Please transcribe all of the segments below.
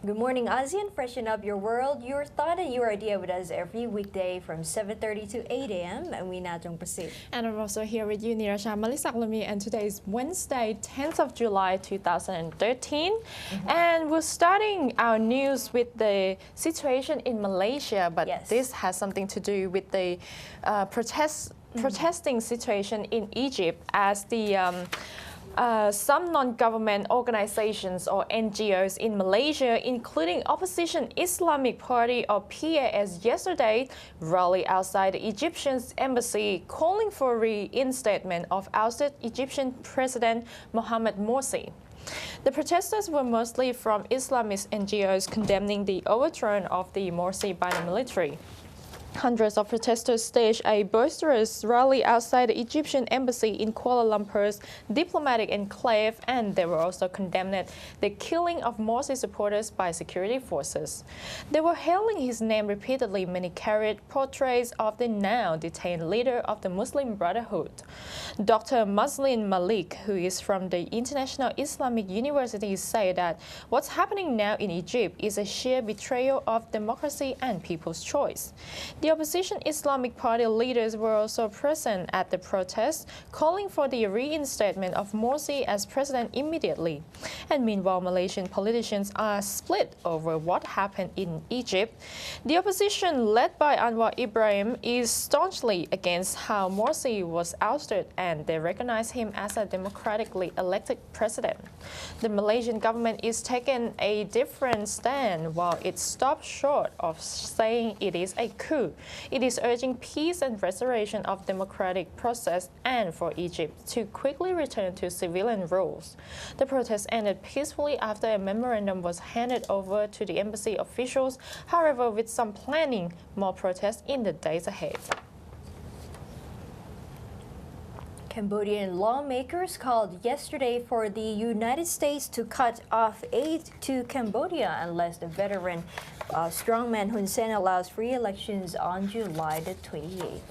Good morning, ASEAN. Freshen up your world, your thought, and your idea with us every weekday from 7:30 to 8 a.m. And we Jong Prasid. And I'm also here with you, Nirasha Malisaklami, and today is Wednesday, 10th of July, 2013. And we're starting our news with the situation in Malaysia, but this has something to do with the protesting situation in Egypt as the some non-government organizations or NGOs in Malaysia, including Opposition Islamic Party or PAS yesterday, rallied outside the Egyptian embassy calling for reinstatement of ousted Egyptian President Mohamed MORSI. The protesters were mostly from Islamist NGOs condemning the overthrow of the MORSI by the military. Hundreds of protesters staged a boisterous rally outside the Egyptian embassy in Kuala Lumpur's diplomatic enclave, and they were also condemned the killing of Morsi supporters by security forces. They were hailing his name repeatedly. Many carried portraits of the now detained leader of the Muslim Brotherhood. Dr. Maslin Malik, who is from the International Islamic University, said that what's happening now in Egypt is a sheer betrayal of democracy and people's choice. The opposition Islamic Party leaders were also present at the protest, calling for the reinstatement of Morsi as president immediately. And meanwhile, Malaysian politicians are split over what happened in Egypt. The opposition, led by Anwar Ibrahim, is staunchly against how Morsi was ousted, and they recognize him as a democratically elected president. The Malaysian government is taking a different stand. While it stopped short of saying it is a coup, it is urging peace and restoration of democratic process and for Egypt to quickly return to civilian rules. The protest ended peacefully after a memorandum was handed over to the embassy officials, however, with some planning more protests in the days ahead. Cambodian lawmakers called yesterday for the United States to cut off aid to Cambodia unless the veteran strongman Hun Sen allows free elections on July the 28th.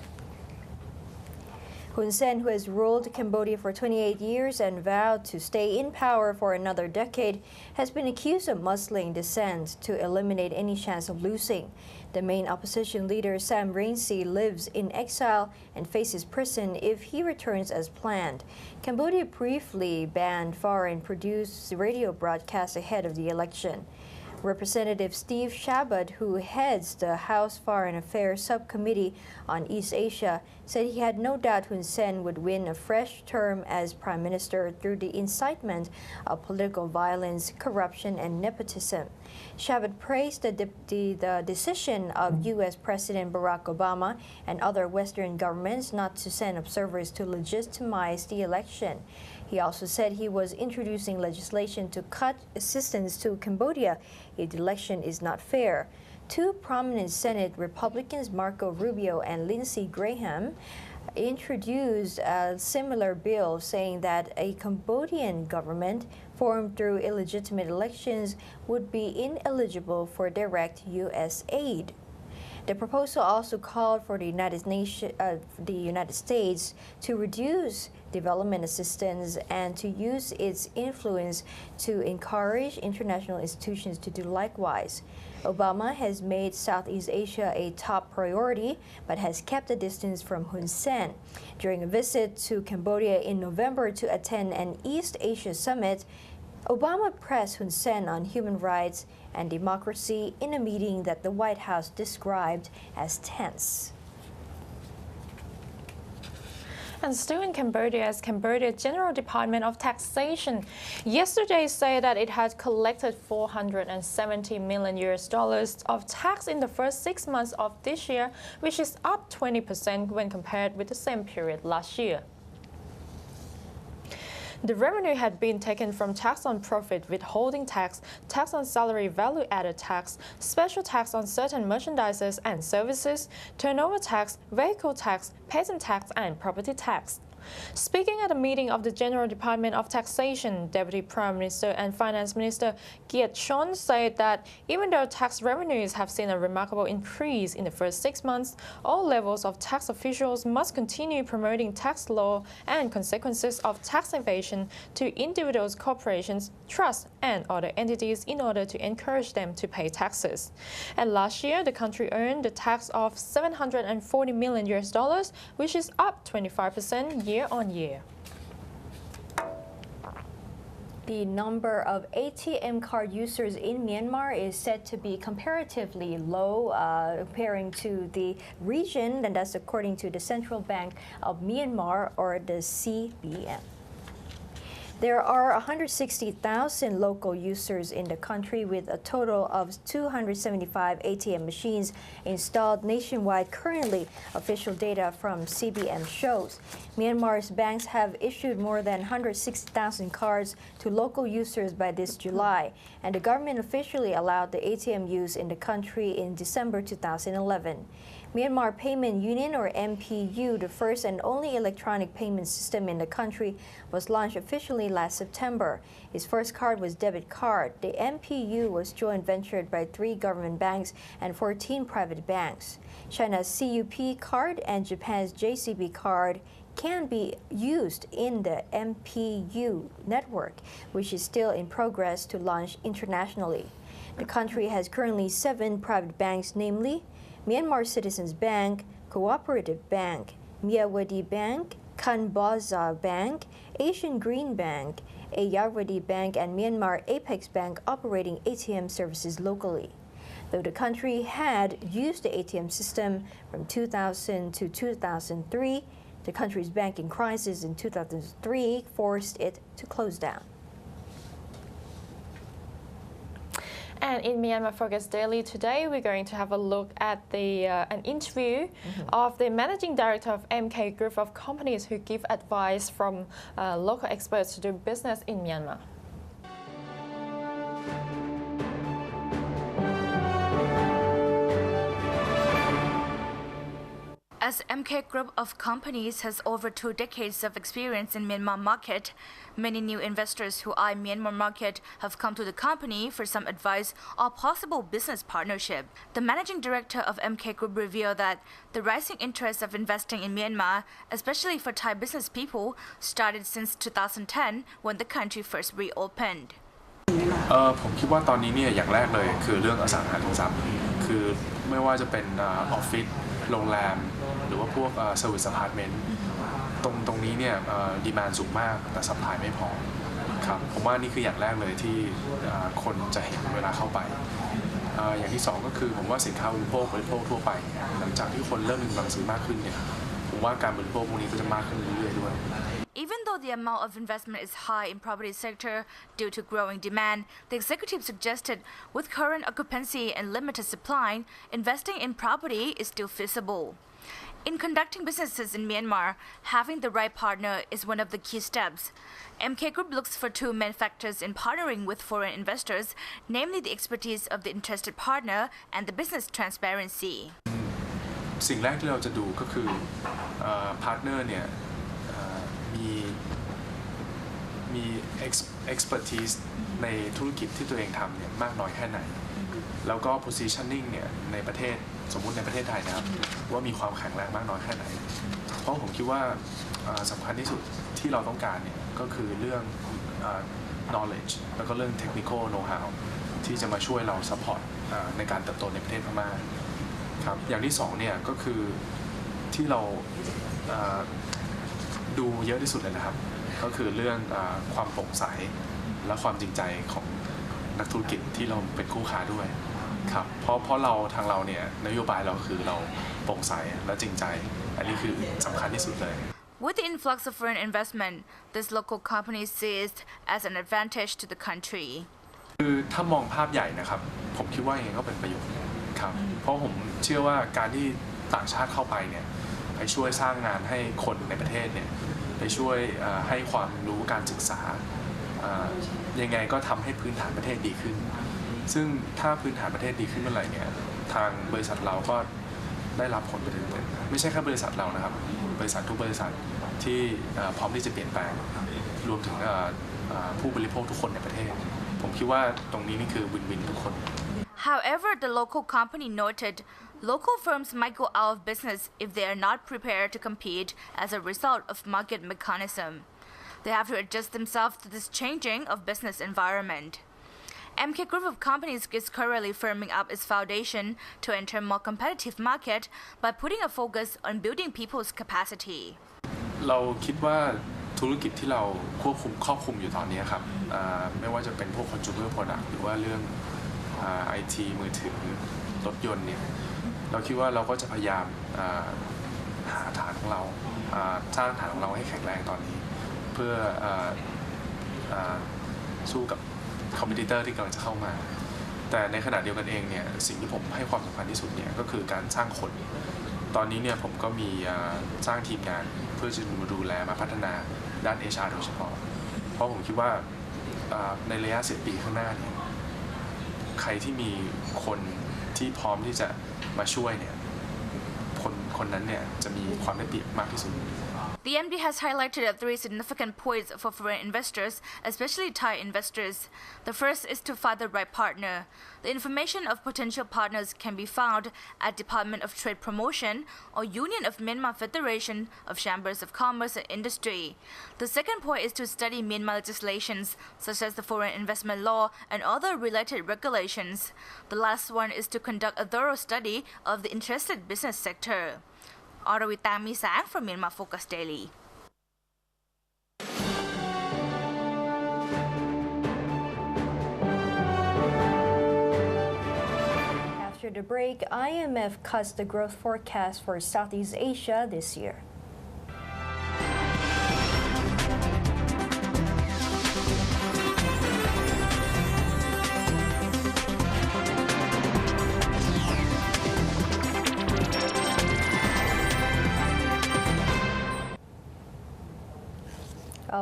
Hun Sen, who has ruled Cambodia for 28 years and vowed to stay in power for another decade, has been accused of muscling dissent to eliminate any chance of losing. The main opposition leader, Sam Rainsy, lives in exile and faces prison if he returns as planned. Cambodia briefly banned foreign-produced radio broadcasts ahead of the election. Representative Steve Chabot, who heads the House Foreign Affairs Subcommittee on East Asia, said he had no doubt Hun Sen would win a fresh term as Prime Minister through the incitement of political violence, corruption, and nepotism. Chabot praised the decision of U.S. President Barack Obama and other Western governments not to send observers to legitimize the election. He also said he was introducing legislation to cut assistance to Cambodia if the election is not fair. Two prominent Senate Republicans, Marco Rubio and Lindsey Graham, introduced a similar bill saying that a Cambodian government formed through illegitimate elections would be ineligible for direct U.S. aid. The proposal also called for the United States to reduce development assistance and to use its influence to encourage international institutions to do likewise. Obama has made Southeast Asia a top priority, but has kept a distance from Hun Sen. During a visit to Cambodia in November to attend an East Asia summit, Obama pressed Hun Sen on human rights and democracy in a meeting that the White House described as tense. And still in Cambodia's General Department of Taxation yesterday said that it had collected $470 million of tax in the first 6 months of this year, which is up 20% when compared with the same period last year. The revenue had been taken from tax on profit, withholding tax, tax on salary value-added tax, special tax on certain merchandises and services, turnover tax, vehicle tax, patent tax, and property tax. Speaking at a meeting of the General Department of Taxation, Deputy Prime Minister and Finance Minister Kiat Chon said that even though tax revenues have seen a remarkable increase in the first 6 months, all levels of tax officials must continue promoting tax law and consequences of tax evasion to individuals, corporations, trusts, and other entities in order to encourage them to pay taxes. And last year, the country earned a tax of $740 million, which is up 25% year-on-year. The number of ATM card users in Myanmar is said to be comparatively low comparing to the region, and that's according to the Central Bank of Myanmar, or the CBM. There are 160,000 local users in the country, with a total of 275 ATM machines installed nationwide currently, official data from CBM shows. Myanmar's banks have issued more than 160,000 cards to local users by this July, and the government officially allowed the ATM use in the country in December 2011. Myanmar Payment Union, or MPU, the first and only electronic payment system in the country, was launched officially last September. Its first card was debit card. The MPU was joint ventured by 3 government banks and 14 private banks. China's CUP card and Japan's JCB card can be used in the MPU network, which is still in progress to launch internationally. The country has currently 7 private banks, namely Myanmar Citizens Bank, Cooperative Bank, VIETINBANK, CAMBODIA Bank, Asian Green Bank, Ayurvedi Bank, and Myanmar Apex Bank operating ATM services locally. Though the country had used the ATM system from 2000 to 2003, the country's banking crisis in 2003 forced it to close down. And in Myanmar Focus Daily today, we're going to have a look at an interview of the managing director of MK Group of companies who give advice from local experts to do business in Myanmar. As MK Group of companies has over 2 decades of experience in Myanmar market, many new investors who eye Myanmar market have come to the company for some advice or possible business partnership. The managing director of MK Group revealed that the rising interest of investing in Myanmar, especially for Thai business people, started since 2010 when the country first reopened. ผมคิดว่าตอนนี้เนี่ยอย่างแรกเลยคือเรื่องอสังหาริมทรัพย์คือไม่ว่าจะเป็นออฟฟิศโรงแรมหรือว่าพวกเซอร์วิสอพาร์ตเมนต์ตรงนี้เนี่ยดีมานด์สูงมากแต่ซัพพลายไม่พอครับผมว่านี่คืออย่างแรกเลยที่คนจะเห็นเวลาเข้าไปอย่างที่2ก็คือผมว่าสินค้าบริโภคทั่วไปหลังจากที่คนเริ่มมีกำลังซื้อมากขึ้นเนี่ยผมว่าการบริโภคพวกนี้ก็จะมากขึ้นเรื่อยๆด้วย Even though the amount of investment is high in property sector due to growing demand, the executive suggested with current occupancy and limited supply, investing in property is still feasible. In conducting businesses in Myanmar, having the right partner is one of the key steps. MK Group looks for 2 main factors in partnering with foreign investors, namely the expertise of the interested partner and the business transparency. สิ่งแรกที่เราจะดูก็คือพาร์ทเนอร์เนี่ยมี expertise ในธุรกิจที่ตัวเองทำเนี่ยมากน้อยแค่ไหนแล้วก็ positioning เนี่ยในประเทศสมมุติในประเทศไทยนะครับว่ามีความแข็งแรงมากน้อยแค่ไหนเพราะผมคิดว่าสำคัญที่สุดที่เราต้องการเนี่ยก็คือเรื่อง knowledge แล้วก็เรื่อง technical know-how ที่จะมาช่วยเรา support ในการเติบโตในประเทศพม่าครับอย่างที่2เนี่ยก็คือที่เราดูเยอะที่สุดเลยนะครับก็คือเรื่องความโปร่งใสและความจริงใจของนักธุรกิจที่เราเป็นคู่ค้าด้วยครับเพราะเราทางเราเนี่ยนโยบายเราคือเราโปร่งใสและจริงใจอันนี้คือสำคัญที่สุดเลย With the influx of foreign investment, this local company sees as an advantage to the country. คือถ้ามองภาพใหญ่นะครับผมคิดว่าอย่างนี้ก็เป็นประโยชน์ครับเพราะผมเชื่อว่าการที่ต่างชาติเข้าไปเนี่ยไปช่วยสร้างงานให้คนในประเทศเนี่ยไปช่วยให้ความรู้การศึกษายังไงก็ทำให้พื้นฐานประเทศดีขึ้นซึ่งถ้าพื้นฐานประเทศดีขึ้นเมื่อไหร่เนี่ยทางบริษัทเราก็ได้รับผลประโยชน์ไม่ใช่แค่บริษัทเรานะครับบริษัททุกบริษัท ที่พร้อมที่จะเปลี่ยนแปลงรวมถึงผู้บริโภคทุกคนในประเทศผมคิดว่าตรงนี้นี่คือวินวินทุกคน However, the local company noted local firms might go out of business if they are not prepared to compete as a result of market mechanism. They have to adjust themselves to this changing of business environment. MK Group of companies is currently firming up its foundation to enter more competitive market by putting a focus on building people's capacity. เราคิดว่าธุรกิจที่เราครอบคลุมอยู่ตอนนี้ครับไม่ว่าจะเป็นพวก consumer product หรือว่าเรื่องIT มือถือรถยนต์เนี่ยเราคิดว่าเราก็จะพยายามหาฐานของเราสร้างฐานของเราให้แข็งแรงตอนนี้เพื่อสู้กับคอมเพติเตอร์ที่กำลังจะเข้ามาแต่ในขณะเดียวกันเองเนี่ยสิ่งที่ผมให้ความสำคัญที่สุดเนี่ยก็คือการสร้างคนตอนนี้เนี่ยผมก็มีสร้างทีมงานเพื่อจะมาดูแลมาพัฒนาด้าน HR โดยเฉพาะเพราะผมคิดว่าในระยะ10 ปีข้างหน้าเนี่ยใครที่มีคนที่พร้อมที่จะมาช่วยเนี่ยคนนั้นเนี่ยจะมีความได้เปรียบมากที่สุดThe MD has highlighted 3 significant points for foreign investors, especially Thai investors. The first is to find the right partner. The information of potential partners can be found at Department of Trade Promotion or Union of Myanmar Federation of Chambers of Commerce and Industry. The second point is to study Myanmar legislations, such as the Foreign Investment Law and other related regulations. The last one is to conduct a thorough study of the interested business sector. Aravitami Sang from MYANMAR FOCUS DAILY. After the break, IMF cuts the growth forecast for Southeast Asia this year.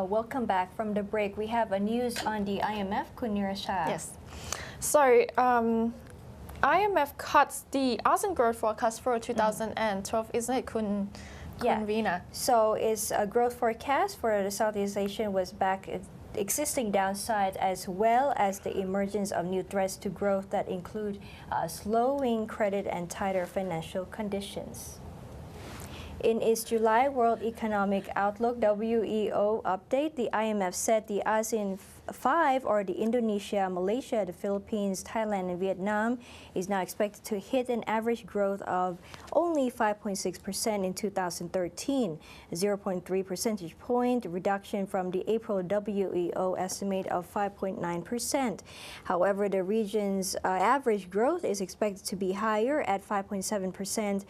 Welcome back from the break. We have a news on the IMF, Kunirasha. Yes. So IMF cuts the ASEAN growth forecast for 2012, isn't it, Kunvina? So its growth forecast for the Southeast Asian was back existing downside as well as the emergence of new threats to growth that include slowing credit and tighter financial conditions. In its July World Economic Outlook WEO update, the IMF said the ASEAN 5, or the Indonesia, Malaysia, the Philippines, Thailand, and Vietnam, is now expected to hit an average growth of only 5.6% in 2013, a 0.3 percentage point reduction from the April WEO estimate of 5.9%. However, the region's average growth is expected to be higher at 5.7%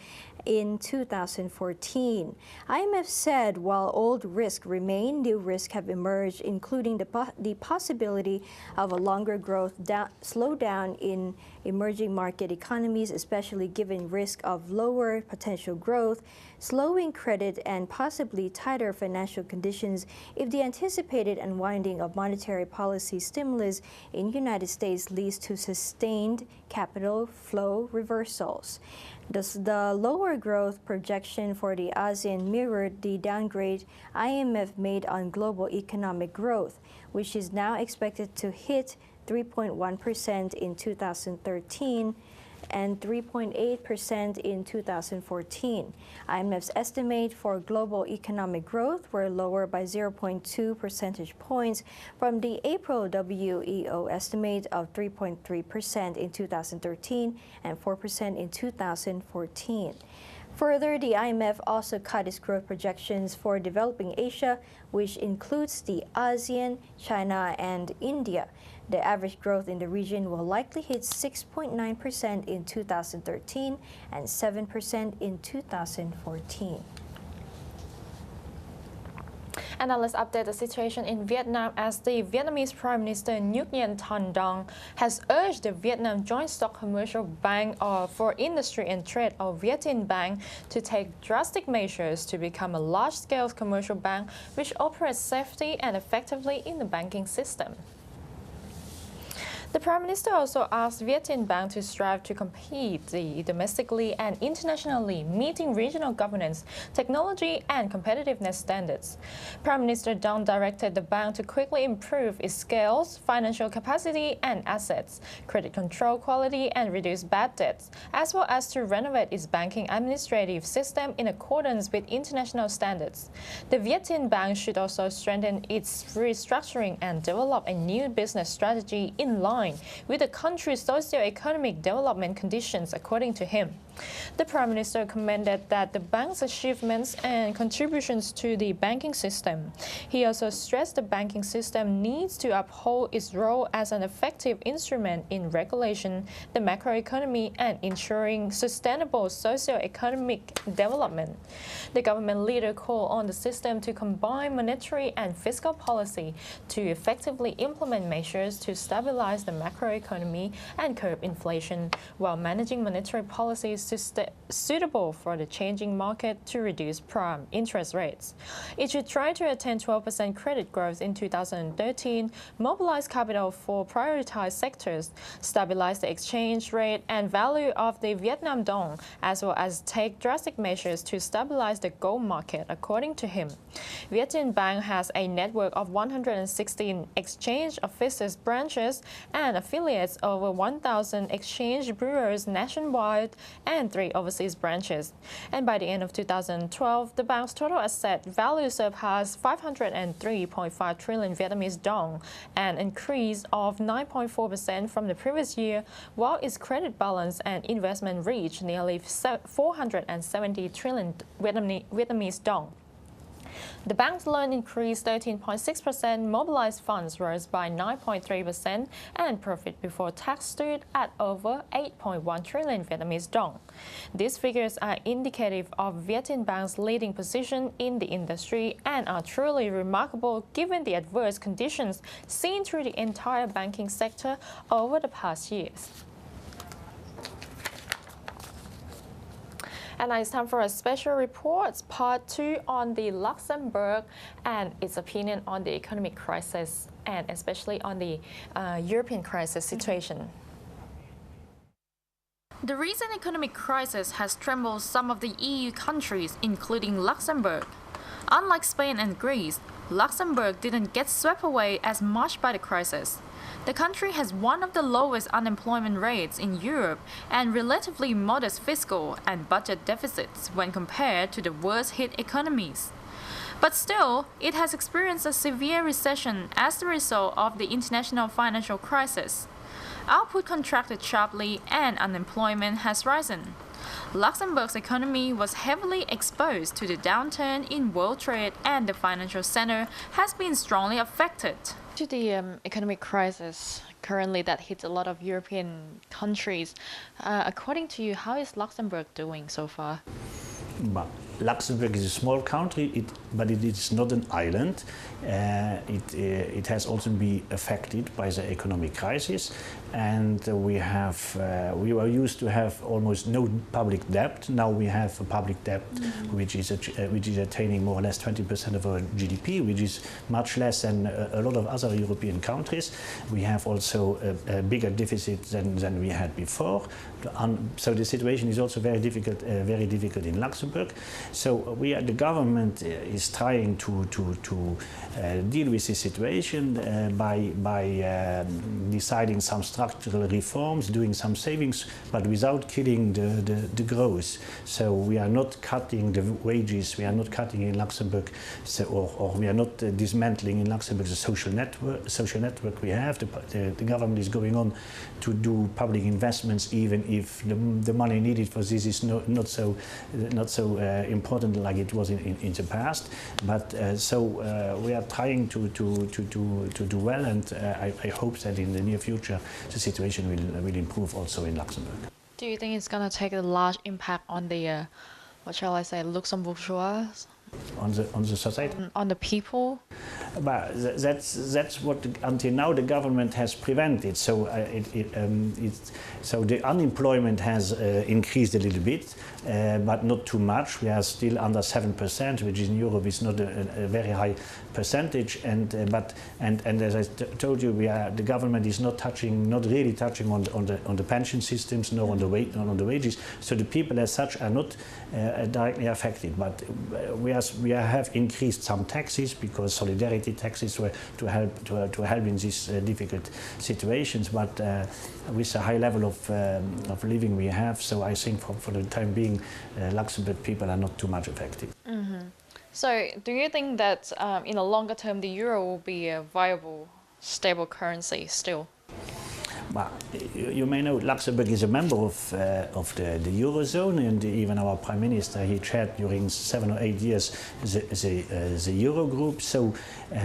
in 2014. IMF said while old risks remain, new risks have emerged, including the possibility of a longer growth slowdown in emerging market economies, especially given risk of lower potential growth, slowing credit, and possibly tighter financial conditions if the anticipated unwinding of monetary policy stimulus in the United States leads to sustained capital flow reversals. The lower growth projection for the ASEAN mirrored the downgrade IMF made on global economic growth, which is now expected to hit 3.1% in 2013 and 3.8% in 2014. IMF's estimate for global economic growth were lower by 0.2 percentage points from the April WEO estimate of 3.3% in 2013 and 4% in 2014. Further, the IMF also cut its growth projections for developing Asia, which includes the ASEAN, China, and India. The average growth in the region will likely hit 6.9% in 2013 and 7% in 2014. And now let's update the situation in Vietnam as the Vietnamese Prime Minister Nguyen Van Thanh Dong has urged the Vietnam Joint Stock Commercial Bank for Industry and Trade, or VIETINBANK, to take drastic measures to become a large-scale commercial bank which operates safely and effectively in the banking system. The Prime Minister also asked VIETINBANK to strive to compete domestically and internationally, meeting regional governance, technology and competitiveness standards. Prime Minister Dong directed the bank to quickly improve its scales, financial capacity and assets, credit control quality and reduce bad debts, as well as to renovate its banking administrative system in accordance with international standards. The VIETINBANK should also strengthen its restructuring and develop a new business strategy in line with the country's socio-economic development conditions, according to him. The Prime Minister commended that the bank's achievements and contributions to the banking system. He also stressed the banking system needs to uphold its role as an effective instrument in regulation, the macroeconomy, and ensuring sustainable socio-economic development. The government leader called on the system to combine monetary and fiscal policy to effectively implement measures to stabilize the macroeconomy and curb inflation, while managing monetary policies to suitable for the changing market to reduce prime interest rates. It should try to attain 12% credit growth in 2013, mobilize capital for prioritized sectors, stabilize the exchange rate and value of the Vietnam dong, as well as take drastic measures to stabilize the gold market, according to him. VIETINBANK has a network of 116 exchange offices, branches, and affiliates, over 1,000 exchange bureaus nationwide, and 3 overseas branches. And by the end of 2012, the bank's total asset value surpassed 503.5 trillion Vietnamese dong, an increase of 9.4% from the previous year, while its credit balance and investment reached nearly 470 trillion Vietnamese dong. The bank's loan increased 13.6%, mobilized funds rose by 9.3%, and profit before tax stood at over 8.1 trillion Vietnamese dong. These figures are indicative of VIETINBANK's leading position in the industry and are truly remarkable given the adverse conditions seen through the entire banking sector over the past years. And now it's time for a special report, part 2 on the Luxembourg and its opinion on the economic crisis and especially on the European crisis situation. The recent economic crisis has trembled some of the EU countries, including Luxembourg. Unlike Spain and Greece, Luxembourg didn't get swept away as much by the crisis. The country has one of the lowest unemployment rates in Europe and relatively modest fiscal and budget deficits when compared to the worst-hit economies. But still, it has experienced a severe recession as the result of the international financial crisis. Output contracted sharply and unemployment has risen. Luxembourg's economy was heavily exposed to the downturn in world trade and the financial center has been strongly affected. To the economic crisis currently that hits a lot of European countries, according to you, how is Luxembourg doing so far? But Luxembourg is a small country, but it is not an island. It has also been affected by the economic crisis, and we were used to have almost no public debt. Now we have a public debt which is attaining more or less 20% of our GDP, which is much less than a lot of other European countries. We have also a bigger deficit than we had before. So the situation is also very difficult in Luxembourg. So the government is trying to deal with this situation by deciding some structural reforms, doing some savings, but without killing the growth. So we are not cutting the wages, we are not cutting in Luxembourg, or we are not dismantling in Luxembourg the social network we have. The government is going on to do public investments, even if the money needed for this is not so important like it was in the past. But we are trying to do well, and I hope that in the near future the situation will improve also in Luxembourg. Do you think it's going to take a large impact on the, what shall I say, Luxembourgeois on the society. On the people? But that's what until now the government has prevented. So so the unemployment has increased a little bit, but not too much. We are still under 7%, which in Europe is not a very high percentage. And as I told you, the government is not really touching on the pension systems, nor on the wages. So the people as such are not directly affected. But we have increased some taxes because solidarity taxes were to help in these difficult situations. But with a high level of living we have, so I think for the time being, Luxembourg people are not too much affected. Mm-hmm. So, do you think that in the longer term the euro will be a viable, stable currency still? Well, you may know Luxembourg is a member of the Eurozone, and even our Prime Minister, he chaired during 7 or 8 years the Euro group. So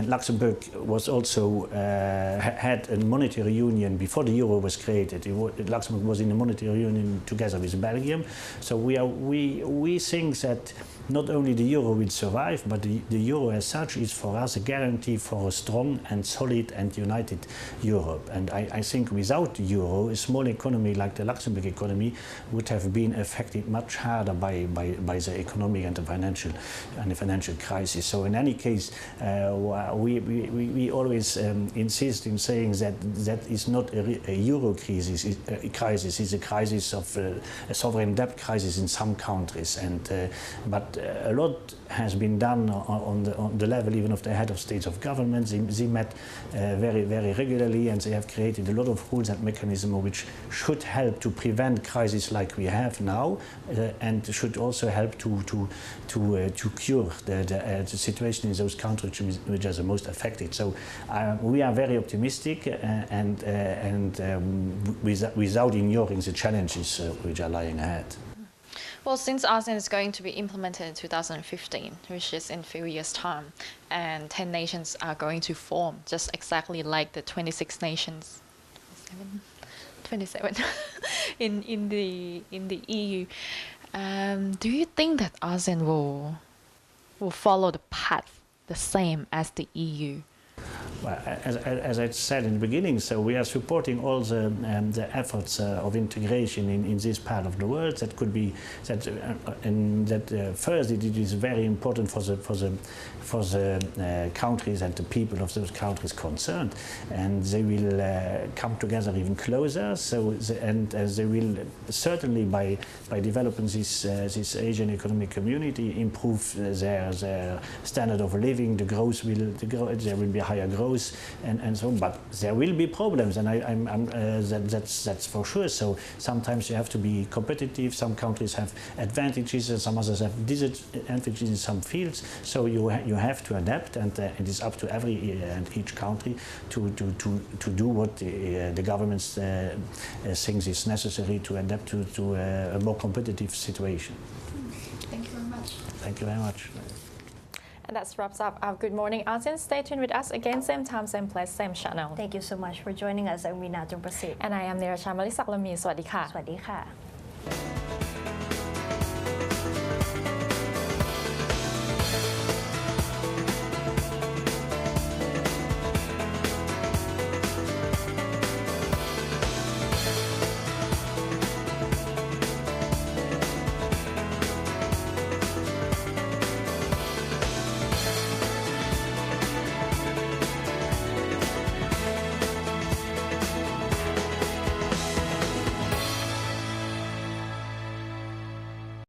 Luxembourg was also had a monetary union before the Euro was created. Luxembourg was in a monetary union together with Belgium. So we think that not only the euro will survive, but the euro as such is for us a guarantee for a strong and solid and united Europe. And I think without the euro, a small economy like the Luxembourg economy would have been affected much harder by the economic and the financial crisis. So in any case, we always insist in saying that that is not a euro crisis. It's a crisis of a sovereign debt crisis in some countries. But a lot has been done on the level even of the head of states of governments. They met very regularly, and they have created a lot of rules and mechanisms which should help to prevent crises like we have now, and should also help to cure the situation in those countries which are the most affected. So we are very optimistic, without ignoring the challenges which are lying ahead. Well, since ASEAN is going to be implemented in 2015, which is in a few years' time, and 10 nations are going to form, just exactly like the 26 nations, 27 in the EU. Do you think that ASEAN will follow the path the same as the EU? Well, as I said in the beginning, so we are supporting all the efforts of integration in this part of the world. That could be that, first it is very important for the countries and the people of those countries concerned, and they will come together even closer. So they will certainly by developing this Asian economic community improve their standard of living. There will be higher growth and so on, but there will be problems, and that's for sure. So sometimes you have to be competitive. Some countries have advantages, and some others have disadvantages in some fields. So you have to adapt, and it is up to every and each country to do what the governments thinks is necessary to adapt to a more competitive situation. Thank you very much. Thank you very much. And that wraps up our Good Morning ASEAN. Stay tuned with us again, same time, same place, same channel. Thank you so much for joining us. I'm Reena Jungprasit. And I am Nirasha Malisak Lami. สวัสดีค่ะ สวัสดีค่ะ